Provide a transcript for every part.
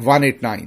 189।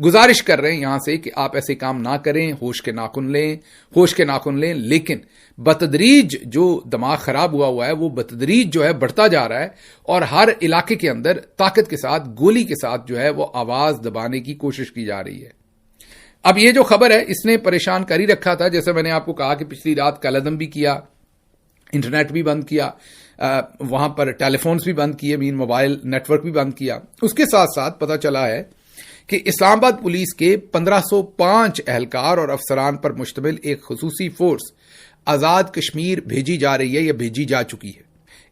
گزارش کر رہے ہیں یہاں سے کہ آپ ایسے کام نہ کریں، ہوش کے ناخن لیں، لیکن بتدریج جو دماغ خراب ہوا ہے وہ بتدریج جو ہے بڑھتا جا رہا ہے، اور ہر علاقے کے اندر طاقت کے ساتھ، گولی کے ساتھ جو ہے وہ آواز دبانے کی کوشش کی جا رہی ہے۔ اب یہ جو خبر ہے اس نے پریشان کر ہی رکھا تھا، جیسے میں نے آپ کو کہا کہ پچھلی رات کال عدم بھی کیا، انٹرنیٹ بھی بند کیا، وہاں پر ٹیلی فونز بھی بند کیے، موبائل نیٹ ورک بھی بند کیا۔ اس کے ساتھ ساتھ پتہ چلا ہے کہ اسلام آباد پولیس کے 1505 اہلکار اور افسران پر مشتمل ایک خصوصی فورس آزاد کشمیر بھیجی جا رہی ہے یا بھیجی جا چکی ہے۔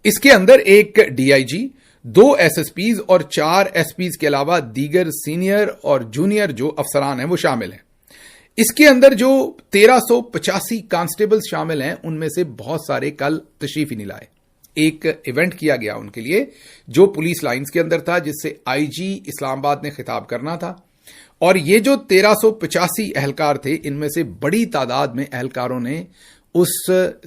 اس کے اندر ایک D I G, 2 S S Ps اور 4 ایس پیز کے علاوہ دیگر سینئر اور جونیئر جو افسران ہیں وہ شامل ہیں۔ اس کے اندر جو 1385 کانسٹیبلز شامل ہیں ان میں سے بہت سارے کل تشریف ہی نہیں لائے۔ ایک ایونٹ کیا گیا ان کے لیے جو پولیس لائنز کے اندر تھا، جس سے آئی جی اسلام آباد نے خطاب کرنا تھا، اور یہ جو 1385 اہلکار تھے ان میں سے بڑی تعداد میں اہلکاروں نے اس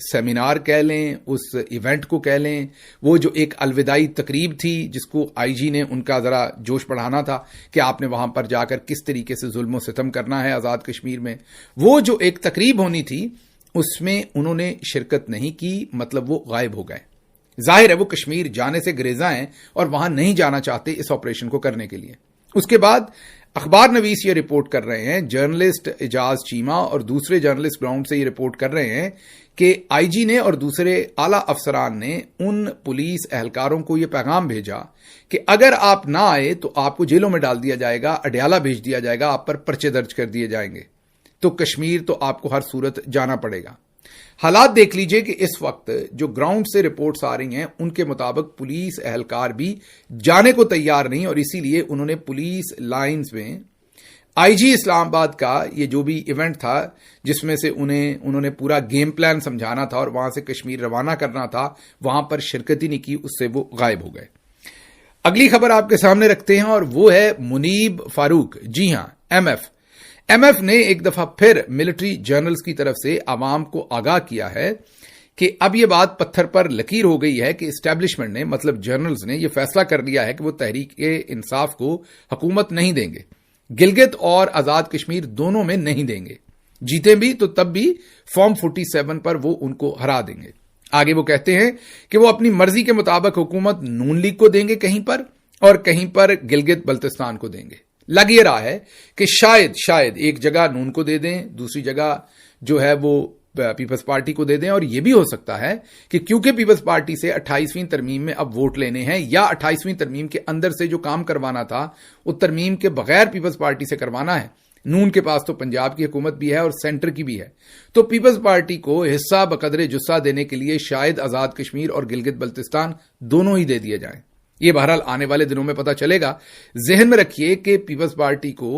سیمینار کہہ لیں، اس ایونٹ کو کہہ لیں، وہ جو ایک الوداعی تقریب تھی جس کو آئی جی نے ان کا ذرا جوش بڑھانا تھا کہ آپ نے وہاں پر جا کر کس طریقے سے ظلم و ستم کرنا ہے آزاد کشمیر میں، وہ جو ایک تقریب ہونی تھی اس میں انہوں نے شرکت نہیں کی، مطلب وہ غائب ہو گئے۔ ظاہر ہے وہ کشمیر جانے سے گریزاں ہیں اور وہاں نہیں جانا چاہتے اس آپریشن کو کرنے کے لیے۔ اس کے بعد اخبار نویس یہ رپورٹ کر رہے ہیں، جرنلسٹ اعجاز چیمہ اور دوسرے جرنلسٹ گراؤنڈ سے یہ رپورٹ کر رہے ہیں کہ آئی جی نے اور دوسرے اعلی افسران نے ان پولیس اہلکاروں کو یہ پیغام بھیجا کہ اگر آپ نہ آئے تو آپ کو جیلوں میں ڈال دیا جائے گا، اڈیالہ بھیج دیا جائے گا، آپ پر پرچے درج کر دیے جائیں گے، تو کشمیر تو آپ کو ہر صورت جانا پڑے گا۔ حالات دیکھ لیجئے کہ اس وقت جو گراؤنڈ سے رپورٹس آ رہی ہیں ان کے مطابق پولیس اہلکار بھی جانے کو تیار نہیں، اور اسی لیے انہوں نے پولیس لائنز میں آئی جی اسلام آباد کا یہ جو بھی ایونٹ تھا جس میں سے انہوں نے پورا گیم پلان سمجھانا تھا اور وہاں سے کشمیر روانہ کرنا تھا، وہاں پر شرکت ہی نہیں کی، اس سے وہ غائب ہو گئے۔ اگلی خبر آپ کے سامنے رکھتے ہیں اور وہ ہے منیب فاروق۔ جی ہاں، ایم ایف نے ایک دفعہ پھر ملٹری جرنلز کی طرف سے عوام کو آگاہ کیا ہے کہ اب یہ بات پتھر پر لکیر ہو گئی ہے کہ اسٹیبلشمنٹ نے، مطلب جرنلز نے، یہ فیصلہ کر لیا ہے کہ وہ تحریک انصاف کو حکومت نہیں دیں گے، گلگت اور آزاد کشمیر دونوں میں نہیں دیں گے، جیتیں بھی تو تب بھی فارم 47 پر وہ ان کو ہرا دیں گے۔ آگے وہ کہتے ہیں کہ وہ اپنی مرضی کے مطابق حکومت نون لیگ کو دیں گے کہیں پر، اور کہیں پر گلگت بلتستان کو دیں گے۔ لگ یہ رہا ہے کہ شاید ایک جگہ نون کو دے دیں، دوسری جگہ جو ہے وہ پیپلز پارٹی کو دے دیں، اور یہ بھی ہو سکتا ہے کہ کیونکہ پیپلز پارٹی سے 28ویں ترمیم میں اب ووٹ لینے ہیں، یا 28ویں ترمیم کے اندر سے جو کام کروانا تھا وہ ترمیم کے بغیر پیپلز پارٹی سے کروانا ہے، نون کے پاس تو پنجاب کی حکومت بھی ہے اور سینٹر کی بھی ہے، تو پیپلز پارٹی کو حصہ بقدر جثہ دینے کے لیے شاید آزاد کشمیر اور گلگت بلتستان دونوں ہی دے دیے جائیں۔ یہ بہرحال آنے والے دنوں میں پتہ چلے گا۔ ذہن میں رکھیے کہ پیپلز پارٹی کو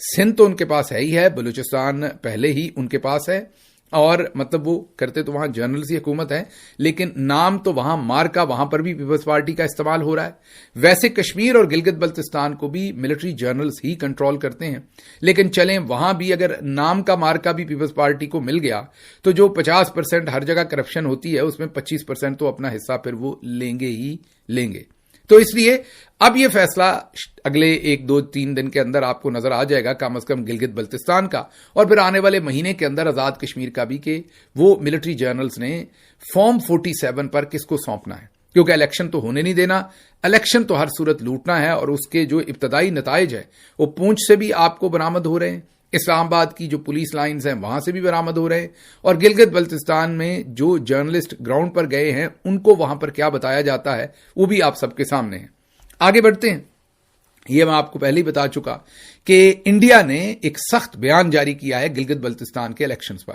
سندھ تو ان کے پاس ہے ہی ہے، بلوچستان پہلے ہی ان کے پاس ہے، اور مطلب وہ کرتے تو وہاں جرنلز کی حکومت ہے، لیکن نام تو وہاں مارکا وہاں پر بھی پیپلز پارٹی کا استعمال ہو رہا ہے۔ ویسے کشمیر اور گلگت بلتستان کو بھی ملٹری جرنلز ہی کنٹرول کرتے ہیں، لیکن چلیں وہاں بھی اگر نام کا مارکا بھی پیپلز پارٹی کو مل گیا تو جو 50% ہر جگہ کرپشن ہوتی ہے اس میں 25% تو اپنا حصہ پھر وہ لیں گے ہی لیں گے۔ تو اس لیے اب یہ فیصلہ اگلے 1-2-3 دن کے اندر آپ کو نظر آ جائے گا، کم از کم گلگت بلتستان کا، اور پھر آنے والے مہینے کے اندر آزاد کشمیر کا بھی، کہ وہ ملٹری جرنلز نے فارم 47 پر کس کو سونپنا ہے، کیونکہ الیکشن تو ہونے نہیں دینا، الیکشن تو ہر صورت لوٹنا ہے، اور اس کے جو ابتدائی نتائج ہے وہ پونچھ سے بھی آپ کو برآمد ہو رہے ہیں، اسلام آباد کی جو پولیس لائنز ہیں وہاں سے بھی برآمد ہو رہے ہیں، اور گلگت بلتستان میں جو جرنلسٹ گراؤنڈ پر گئے ہیں ان کو وہاں پر کیا بتایا جاتا ہے وہ بھی آپ سب کے سامنے ہے۔ آگے بڑھتے ہیں۔ یہ میں آپ کو پہلے ہی بتا چکا کہ انڈیا نے ایک سخت بیان جاری کیا ہے گلگت بلتستان کے الیکشنز پر،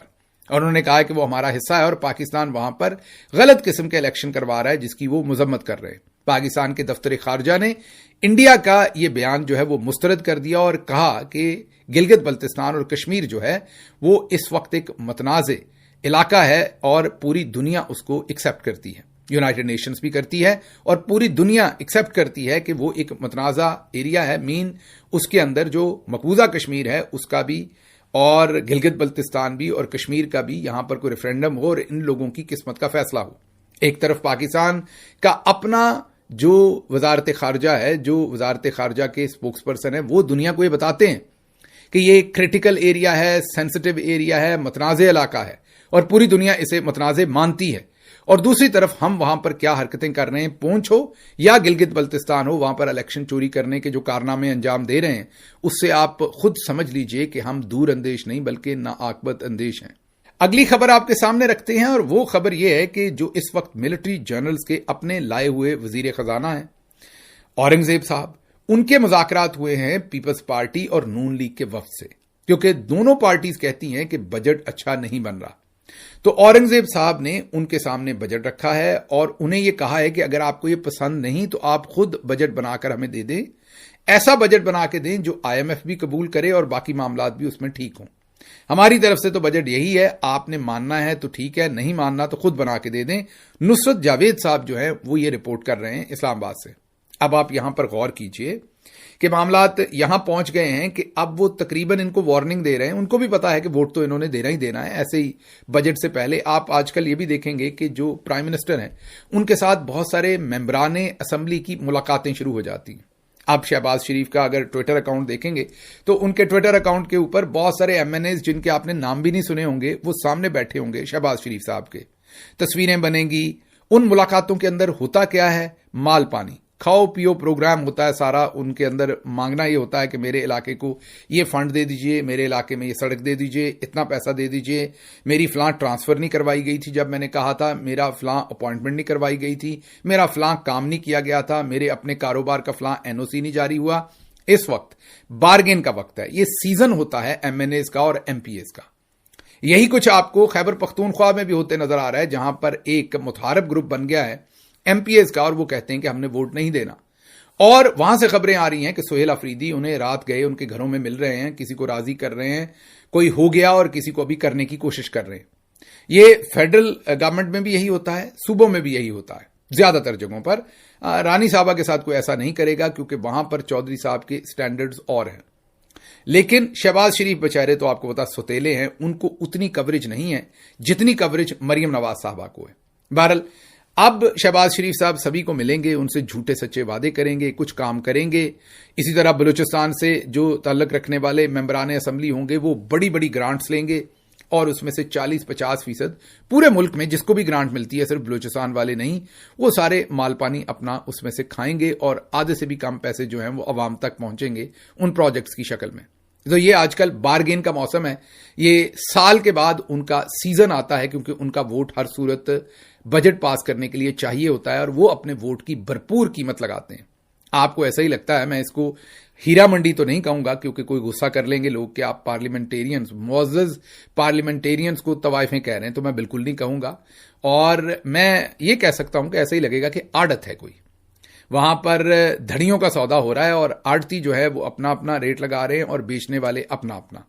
اور انہوں نے کہا کہ وہ ہمارا حصہ ہے اور پاکستان وہاں پر غلط قسم کے الیکشن کروا رہا ہے جس کی وہ مذمت کر رہے ہیں۔ پاکستان کے دفتر خارجہ نے انڈیا کا یہ بیان جو ہے وہ مسترد کر دیا اور کہا کہ گلگت بلتستان اور کشمیر جو ہے وہ اس وقت ایک متنازع علاقہ ہے اور پوری دنیا اس کو ایکسپٹ کرتی ہے، یونائٹڈ نیشنز بھی کرتی ہے اور پوری دنیا ایکسپٹ کرتی ہے کہ وہ ایک متنازع ایریا ہے، اس کے اندر جو مقبوضہ کشمیر ہے اس کا بھی اور گلگت بلتستان بھی اور کشمیر کا بھی یہاں پر کوئی ریفرینڈم ہو اور ان لوگوں کی قسمت کا فیصلہ ہو۔ ایک طرف پاکستان کا اپنا جو وزارت خارجہ ہے، جو وزارت خارجہ کے اسپوکس پرسن ہے، وہ دنیا کو یہ بتاتے ہیں کہ یہ کرٹیکل ایریا ہے, سینسٹیو ایریا ہے, متنازع علاقہ ہے اور پوری دنیا اسے متنازع مانتی ہے, اور دوسری طرف ہم وہاں پر کیا حرکتیں کر رہے ہیں, پونچھ ہو یا گلگت بلتستان ہو, وہاں پر الیکشن چوری کرنے کے جو کارنامے انجام دے رہے ہیں, اس سے آپ خود سمجھ لیجئے کہ ہم دور اندیش نہیں بلکہ ناعاقبت اندیش ہیں. اگلی خبر آپ کے سامنے رکھتے ہیں, اور وہ خبر یہ ہے کہ جو اس وقت ملٹری جنرلز کے اپنے لائے ہوئے وزیر خزانہ ہیں اورنگزیب صاحب, ان کے مذاکرات ہوئے ہیں پیپلز پارٹی اور نون لیگ کے وفد سے, کیونکہ دونوں پارٹیز کہتی ہیں کہ بجٹ اچھا نہیں بن رہا. تو اورنگزیب صاحب نے ان کے سامنے بجٹ رکھا ہے اور انہیں یہ کہا ہے کہ اگر آپ کو یہ پسند نہیں تو آپ خود بجٹ بنا کر ہمیں دے دیں, ایسا بجٹ بنا کے دیں جو IMF بھی قبول کرے اور باقی معاملات بھی اس میں ٹھیک ہوں. ہماری طرف سے تو بجٹ یہی ہے, آپ نے ماننا ہے تو ٹھیک ہے, نہیں ماننا تو خود بنا کے دے دیں. نصرت جاوید صاحب جو ہیں وہ یہ رپورٹ کر رہے ہیں اسلام آباد سے. اب آپ یہاں پر غور کیجئے کہ معاملات یہاں پہنچ گئے ہیں کہ اب وہ تقریباً ان کو وارننگ دے رہے ہیں. ان کو بھی پتا ہے کہ ووٹ تو انہوں نے دینا ہی دینا ہے. ایسے ہی بجٹ سے پہلے آپ آج کل یہ بھی دیکھیں گے کہ جو پرائم منسٹر ہیں ان کے ساتھ بہت سارے ممبران اسمبلی کی ملاقاتیں شروع ہو جاتی ہیں. آپ شہباز شریف کا اگر ٹویٹر اکاؤنٹ دیکھیں گے تو ان کے ٹویٹر اکاؤنٹ کے اوپر بہت سارے MNAs جن کے آپ نے نام بھی نہیں سنے ہوں گے وہ سامنے بیٹھے ہوں گے شہباز شریف صاحب کے. تصویریں بنیں گی. ان ملاقاتوں کے اندر ہوتا کیا ہے, مال پانی کھاؤ پیو پروگرام ہوتا ہے سارا. ان کے اندر مانگنا یہ ہوتا ہے کہ میرے علاقے کو یہ فنڈ دے دیجئے, میرے علاقے میں یہ سڑک دے دیجئے, اتنا پیسہ دے دیجئے, میری فلاں ٹرانسفر نہیں کروائی گئی تھی جب میں نے کہا تھا, میرا فلاں اپوائنٹمنٹ نہیں کروائی گئی تھی, میرا فلاں کام نہیں کیا گیا تھا, میرے اپنے کاروبار کا فلاں NOC نہیں جاری ہوا. اس وقت بارگین کا وقت ہے. یہ سیزن ہوتا ہے MNAs کا اور MPAs کا. یہی کچھ آپ کو خیبر پختونخوا میں بھی ہوتے نظر آ رہا ہے, جہاں پر ایک متحارب گروپ بن گیا ہے MPAs کا, اور وہ کہتے ہیں کہ ہم نے ووٹ نہیں دینا. اور وہاں سے خبریں آ رہی ہیں کہ سہیل آفریدی انہیں رات گئے ان کے گھروں میں مل رہے ہیں, کسی کو راضی کر رہے ہیں, کوئی ہو گیا اور کسی کو ابھی کرنے کی کوشش کر رہے ہیں. یہ فیڈرل گورنمنٹ میں بھی یہی ہوتا ہے, صوبوں میں بھی یہی ہوتا ہے. زیادہ تر جگہوں پر رانی صاحبہ کے ساتھ کوئی ایسا نہیں کرے گا کیونکہ وہاں پر چودھری صاحب کے سٹینڈرڈز اور ہیں. لیکن شہباز شریف بیچارے تو آپ کو پتا ستیلے ہیں, ان کو اتنی کوریج نہیں ہے جتنی کوریج مریم نواز صاحبہ کو ہے. بہرحال اب شہباز شریف صاحب سبھی کو ملیں گے, ان سے جھوٹے سچے وعدے کریں گے, کچھ کام کریں گے. اسی طرح بلوچستان سے جو تعلق رکھنے والے ممبران اسمبلی ہوں گے وہ بڑی بڑی گرانٹس لیں گے, اور اس میں سے 40-50% پورے ملک میں جس کو بھی گرانٹ ملتی ہے, صرف بلوچستان والے نہیں, وہ سارے مال پانی اپنا اس میں سے کھائیں گے, اور آدھے سے بھی کم پیسے جو ہیں وہ عوام تک پہنچیں گے ان پروجیکٹس کی شکل میں. تو یہ آج کل بارگین کا موسم ہے. یہ سال کے بعد ان کا سیزن آتا ہے کیونکہ ان کا ووٹ ہر صورت بجٹ پاس کرنے کے لیے چاہیے ہوتا ہے, اور وہ اپنے ووٹ کی بھرپور قیمت لگاتے ہیں. آپ کو ایسا ہی لگتا ہے, میں اس کو ہیرا منڈی تو نہیں کہوں گا کیونکہ کوئی غصہ کر لیں گے لوگ کہ آپ پارلیمنٹیرینز, معزز پارلیمنٹیرینز کو طوائفیں کہہ رہے ہیں, تو میں بالکل نہیں کہوں گا. اور میں یہ کہہ سکتا ہوں کہ ایسا ہی لگے گا کہ آڑت ہے کوئی, وہاں پر دھڑیوں کا سودا ہو رہا ہے اور آڑتی جو ہے وہ اپنا اپنا ریٹ لگا رہے ہیں اور بیچنے والے اپنا اپنا.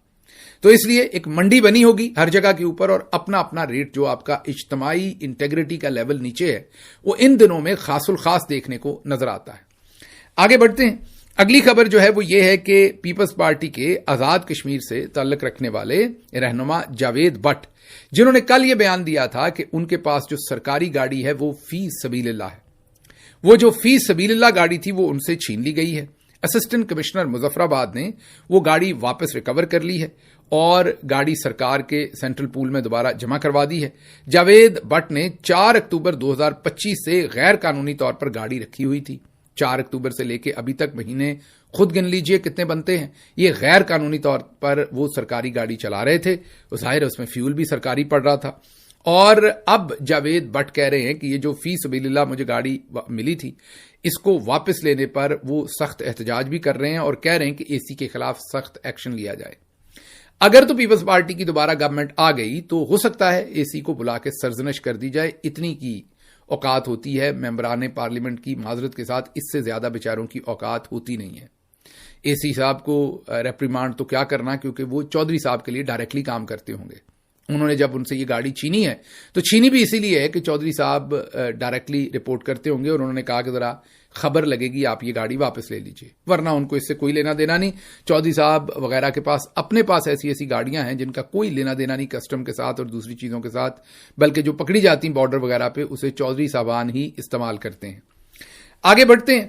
تو اس لیے ایک منڈی بنی ہوگی ہر جگہ کے اوپر, اور اپنا اپنا ریٹ جو آپ کا اجتماعی انٹیگریٹی کا لیول نیچے ہے وہ ان دنوں میں خاص الخاص دیکھنے کو نظر آتا ہے. آگے بڑھتے ہیں. اگلی خبر جو ہے وہ یہ ہے کہ پیپلز پارٹی کے آزاد کشمیر سے تعلق رکھنے والے رہنما جاوید بٹ, جنہوں نے کل یہ بیان دیا تھا کہ ان کے پاس جو سرکاری گاڑی ہے وہ فی سبیل اللہ ہے, وہ جو فی سبیل اللہ گاڑی تھی وہ ان سے چھین لی گئی ہے. اسسٹنٹ کمشنر مظفر آباد نے وہ گاڑی واپس ریکور کر لی ہے اور گاڑی سرکار کے سینٹرل پول میں دوبارہ جمع کروا دی ہے. جاوید بٹ نے 4 اکتوبر 2025 سے غیر قانونی طور پر گاڑی رکھی ہوئی تھی. 4 اکتوبر سے لے کے ابھی تک مہینے خود گن لیجئے کتنے بنتے ہیں. یہ غیر قانونی طور پر وہ سرکاری گاڑی چلا رہے تھے, ظاہر ہے اس میں فیول بھی سرکاری پڑ رہا تھا. اور اب جاوید بٹ کہہ رہے ہیں کہ یہ جو فی سبیل اللہ مجھے گاڑی ملی تھی اس کو واپس لینے پر وہ سخت احتجاج بھی کر رہے ہیں اور کہہ رہے ہیں کہ AC کے خلاف سخت ایکشن لیا جائے. اگر تو پیپلز پارٹی کی دوبارہ گورنمنٹ آ گئی تو ہو سکتا ہے AC کو بلا کے سرزنش کر دی جائے. اتنی کی اوقات ہوتی ہے ممبران پارلیمنٹ کی, معذرت کے ساتھ اس سے زیادہ بیچاروں کی اوقات ہوتی نہیں ہے. AC صاحب کو ریپریمانڈ تو کیا کرنا, کیونکہ وہ چودھری صاحب کے لیے ڈائریکٹلی کام کرتے ہوں گے. انہوں نے جب ان سے یہ گاڑی چھینی ہے تو چھینی بھی اسی لیے ہے کہ چودھری صاحب ڈائریکٹلی رپورٹ کرتے ہوں گے, اور انہوں نے کہا کہ ذرا خبر لگے گی آپ یہ گاڑی واپس لے لیجئے, ورنہ ان کو اس سے کوئی لینا دینا نہیں. چودھری صاحب وغیرہ کے پاس اپنے پاس ایسی گاڑیاں ہیں جن کا کوئی لینا دینا نہیں کسٹم کے ساتھ اور دوسری چیزوں کے ساتھ, بلکہ جو پکڑی جاتی ہیں بارڈر وغیرہ پہ اسے چودھری صاحبان ہی استعمال کرتے ہیں. آگے بڑھتے ہیں.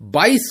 22